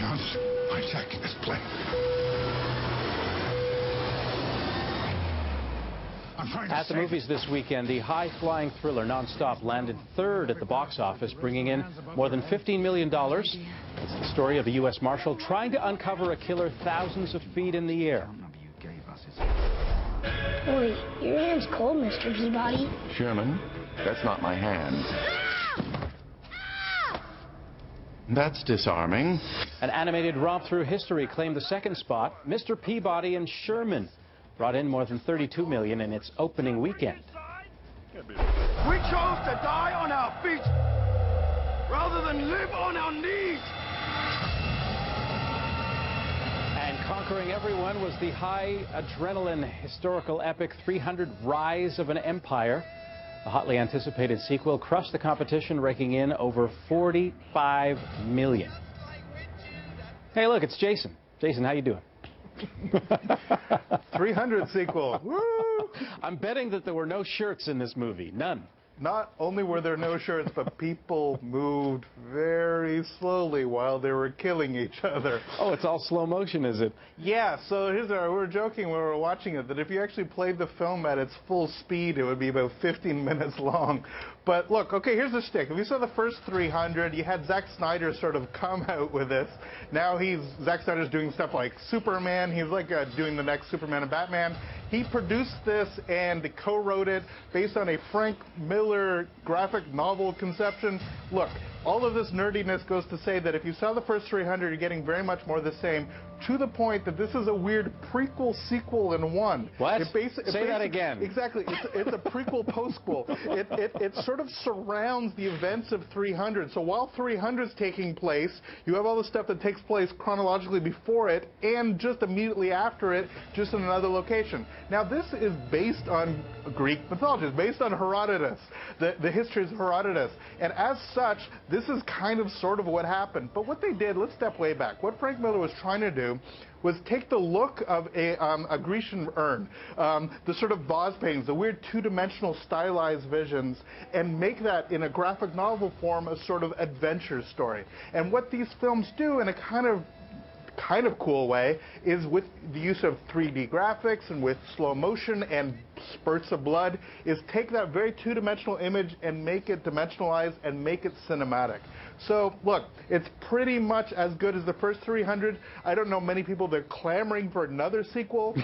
John's hijacking this plane. At the movies this weekend, the high-flying thriller Nonstop landed third at the box office, bringing in more than $15 million. It's the story of a U.S. Marshal trying to uncover a killer thousands of feet in the air. Boy, your hand's cold, Mr. Peabody. Sherman, that's not my hand. That's disarming. An animated romp through history claimed the second spot. Mr. Peabody and Sherman brought in more than $32 million in its opening weekend. We chose to die on our feet rather than live on our knees. And conquering everyone was the high adrenaline historical epic 300 Rise of an Empire. The hotly anticipated sequel crushed the competition, raking in over $45 million. Hey, look, it's Jason. Jason, how you doing? 300 sequel. Woo! I'm betting that there were no shirts in this movie. None. Not only were there no shirts, but people moved very slowly while they were killing each other. Oh, it's all slow motion, is it? Yeah, so we were joking when we were watching it that if you actually played the film at its full speed, it would be about 15 minutes long. But look, okay, here's the shtick. If you saw the first 300, you had Zack Snyder sort of come out with this. Now Zack Snyder's doing stuff like Superman. He's like doing the next Superman and Batman. He produced this and co-wrote it based on a Frank Miller graphic novel conception. Look, all of this nerdiness goes to say that if you saw the first 300, you're getting very much more of the same, to the point that this is a weird prequel sequel in one. What? Say that again. Exactly. It's a prequel postquel. It sort of surrounds the events of 300. So while 300 is taking place, you have all the stuff that takes place chronologically before it and just immediately after it, just in another location. Now, this is based on Greek mythology. It's based on Herodotus, the histories of Herodotus. And as such, this is kind of sort of what happened. But what they did, let's step way back. What Frank Miller was trying to do was take the look of a Grecian urn, the sort of vase paintings, the weird two-dimensional stylized visions, and make that in a graphic novel form a sort of adventure story. And what these films do in a kind of cool way is with the use of 3D graphics and with slow motion and spurts of blood, is take that very two-dimensional image and make it dimensionalized and make it cinematic. So look, it's pretty much as good as the first 300. I don't know many people that are clamoring for another sequel,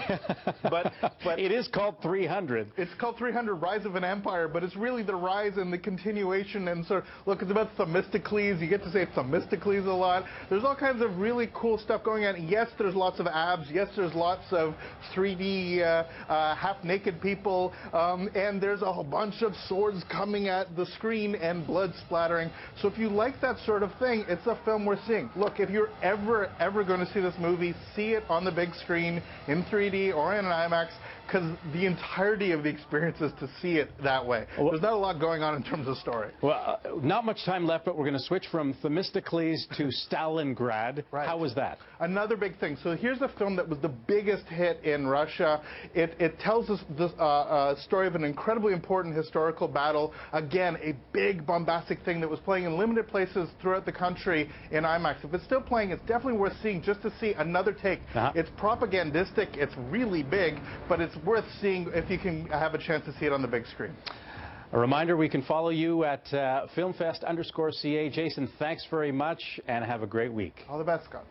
but it is called 300. It's called 300 Rise of an Empire, but it's really the rise and the continuation. And so look, it's about Themistocles. You get to say Themistocles a lot. There's all kinds of really cool stuff going on. Yes, there's lots of abs. Yes, there's lots of 3D half-naked people, and there's a whole bunch of swords coming at the screen and blood splattering. So if you like that sort of thing, it's a film worth seeing. Look, if you're ever going to see this movie, see it on the big screen in 3D or in an IMAX, because the entirety of the experience is to see it that way. There's not a lot going on in terms of story. Well, not much time left, but we're going to switch from Themistocles to Stalingrad. Right. How was that? Another big thing. So here's a film that was the biggest hit in Russia. It tells us the story of an incredibly important historical battle. Again, a big bombastic thing that was playing in limited places throughout the country in IMAX. If it's still playing, it's definitely worth seeing just to see another take. It's propagandistic. It's really big, but it's worth seeing if you can have a chance to see it on the big screen. A reminder, we can follow you at Filmfest_CA. Jason, thanks very much, and have a great week. All the best, Scott.